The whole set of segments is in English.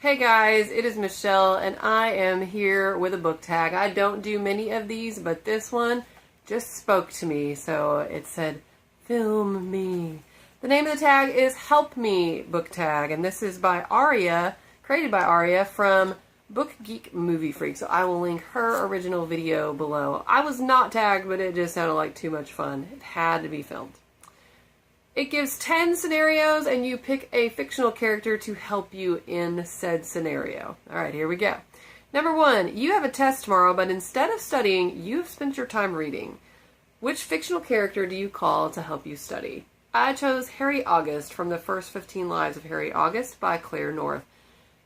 Hey guys, it is Michelle and I am here with a book tag. I don't do many of these, but this one just spoke to me. So it said, film me. The name of the tag is Help Me book tag, and this is by Aria, created by Aria from bookgeekmoviefreak. So I will link her original video below. I was not tagged, but it just sounded like too much fun. It had to be filmed. It gives 10 scenarios, and you pick a fictional character to help you in said scenario. All right, here we go. Number 1, you have a test tomorrow, but instead of studying, you've spent your time reading. Which fictional character do you call to help you study? I chose Harry August from the First 15 Lives of Harry August by Claire North.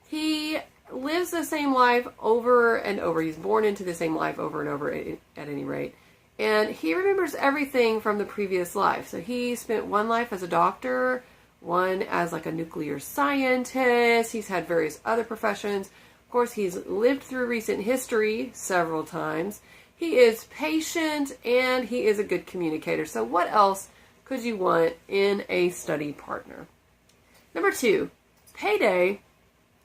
He lives the same life over and over. He's born into the same life over and over at any rate. And he remembers everything from the previous life. So he spent one life as a doctor, one as like a nuclear scientist. He's had various other professions. Of course, he's lived through recent history several times. He is patient and he is a good communicator. So what else could you want in a study partner? Number 2, Payday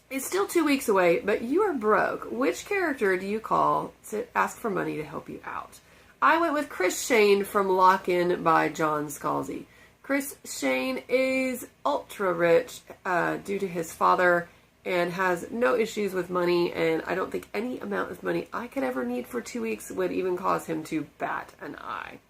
is still 2 weeks away, but you are broke. Which character do you call to ask for money to help you out? I went with Chris Shane from Lock-In by John Scalzi. Chris Shane is ultra rich due to his father and has no issues with money, and I don't think any amount of money I could ever need for 2 weeks would even cause him to bat an eye.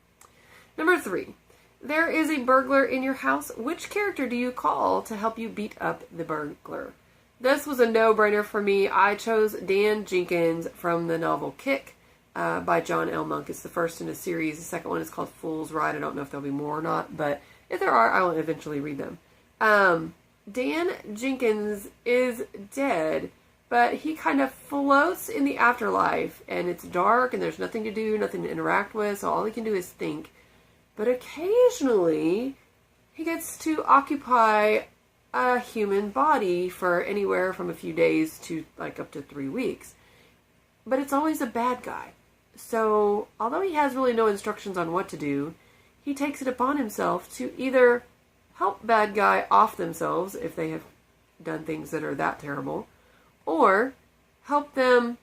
Number 3, there is a burglar in your house. Which character do you call to help you beat up the burglar? This was a no-brainer for me. I chose Dan Jenkins from the novel Kick by John L. Monk. It's the first in a series. The second one is called Fool's Ride. I don't know if there'll be more or not, but if there are, I will eventually read them. Dan Jenkins is dead, but he kind of floats in the afterlife, and it's dark, and there's nothing to do, nothing to interact with, so all he can do is think. But occasionally, he gets to occupy a human body for anywhere from a few days to like up to 3 weeks. But it's always a bad guy. So, although he has really no instructions on what to do, he takes it upon himself to either help bad guy off themselves if they have done things that are that terrible, or help them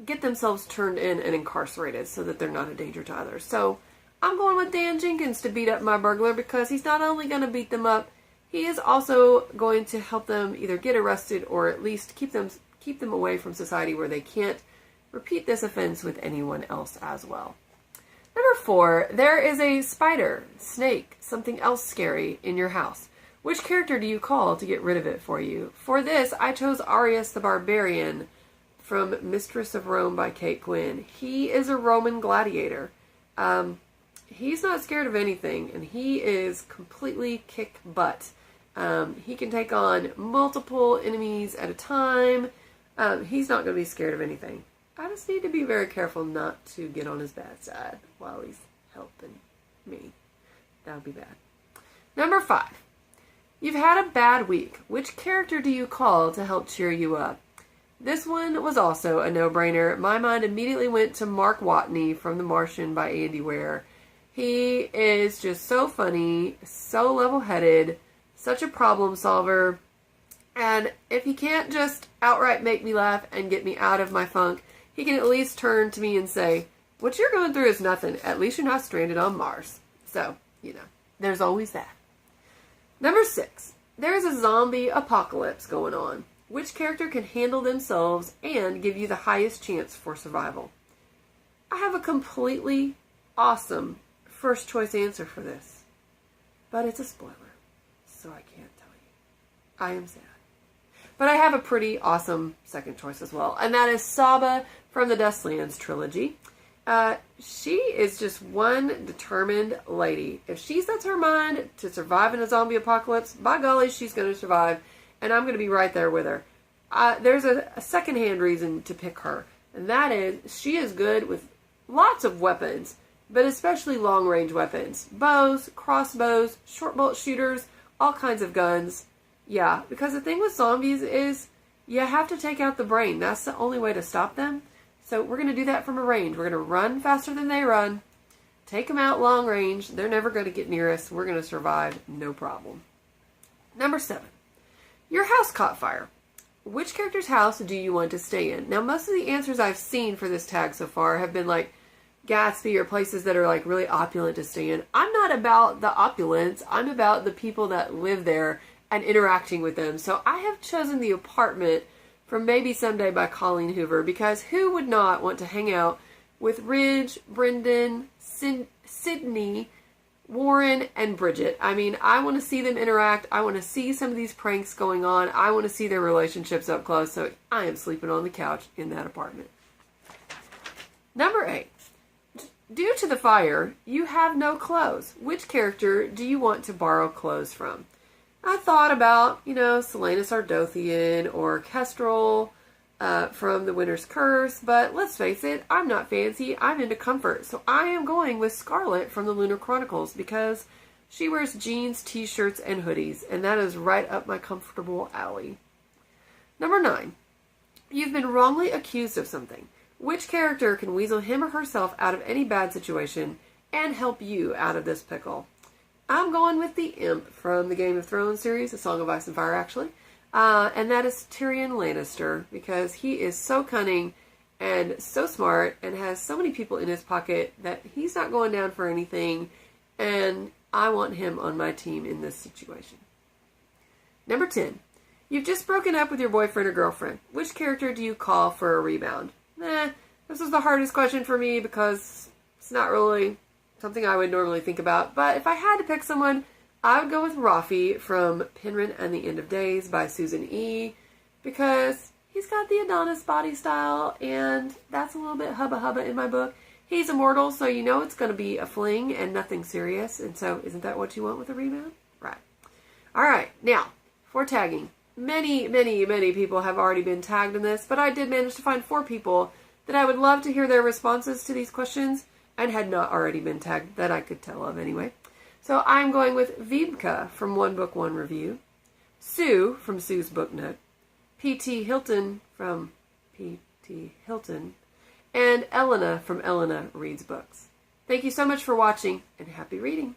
get themselves turned in and incarcerated so that they're not a danger to others. So, I'm going with Dan Jenkins to beat up my burglar because he's not only going to beat them up, he is also going to help them either get arrested or at least keep them away from society where they can't repeat this offense with anyone else as well. Number 4, there is a spider, snake, something else scary in your house. Which character do you call to get rid of it for you? For this, I chose Arius the Barbarian from Mistress of Rome by Kate Gwynn. He is a Roman gladiator. He's not scared of anything, and he is completely kick butt. He can take on multiple enemies at a time. He's not going to be scared of anything. I just need to be very careful not to get on his bad side while he's helping me. That would be bad. Number 5. You've had a bad week. Which character do you call to help cheer you up? This one was also a no-brainer. My mind immediately went to Mark Watney from The Martian by Andy Weir. He is just so funny, so level-headed, such a problem solver. And if he can't just outright make me laugh and get me out of my funk, he can at least turn to me and say, what you're going through is nothing. At least you're not stranded on Mars. So, there's always that. Number 6, there's a zombie apocalypse going on. Which character can handle themselves and give you the highest chance for survival? I have a completely awesome first choice answer for this, but it's a spoiler, so I can't tell you. I am sad. But I have a pretty awesome second choice as well, and that is Saba from the Dustlands trilogy. She is just one determined lady. If she sets her mind to survive in a zombie apocalypse, by golly, she's going to survive, and I'm going to be right there with her. There's a secondhand reason to pick her, and that is she is good with lots of weapons, but especially long-range weapons. Bows, crossbows, short bolt shooters, all kinds of guns. Yeah, because the thing with zombies is you have to take out the brain. That's the only way to stop them. So we're going to do that from a range. We're going to run faster than they run, take them out long range. They're never going to get near us. We're going to survive, no problem. Number 7, your house caught fire. which character's house do you want to stay in? Now, most of the answers I've seen for this tag so far have been like Gatsby or places that are like really opulent to stay in. I'm not about the opulence. I'm about the people that live there and interacting with them. So I have chosen the apartment from Maybe Someday by Colleen Hoover, because who would not want to hang out with Ridge, Brendan, Sydney, Warren, and Bridget? I mean, I want to see them interact. I want to see some of these pranks going on. I want to see their relationships up close. So I am sleeping on the couch in that apartment. Number 8. Due to the fire, you have no clothes. Which character do you want to borrow clothes from? I thought about, Selena Sardothian or Kestrel from The Winter's Curse, but let's face it, I'm not fancy. I'm into comfort. So I am going with Scarlet from the Lunar Chronicles, because she wears jeans, t-shirts, and hoodies, and that is right up my comfortable alley. Number 9. You've been wrongly accused of something. Which character can weasel him or herself out of any bad situation and help you out of this pickle? I'm going with the imp from the Game of Thrones series, A Song of Ice and Fire, actually. And that is Tyrion Lannister, because he is so cunning and so smart and has so many people in his pocket that he's not going down for anything. And I want him on my team in this situation. Number 10. You've just broken up with your boyfriend or girlfriend. Which character do you call for a rebound? This was the hardest question for me because it's not really something I would normally think about. But if I had to pick someone, I would go with Rafi from Penryn and the End of Days by Susan E. Because he's got the Adonis body style, and that's a little bit hubba hubba in my book. He's immortal, so you know it's going to be a fling and nothing serious. And so isn't that what you want with a rebound? Right. All right. Now, for tagging. Many people have already been tagged in this, but I did manage to find 4 people that I would love to hear their responses to these questions and had not already been tagged, that I could tell of anyway. So I'm going with Vibka from One Book One Review, Sue from Sue's Book Nook, P.T. Hilton from P.T. Hilton, and Elena from Elena Reads Books. Thank you so much for watching, and happy reading!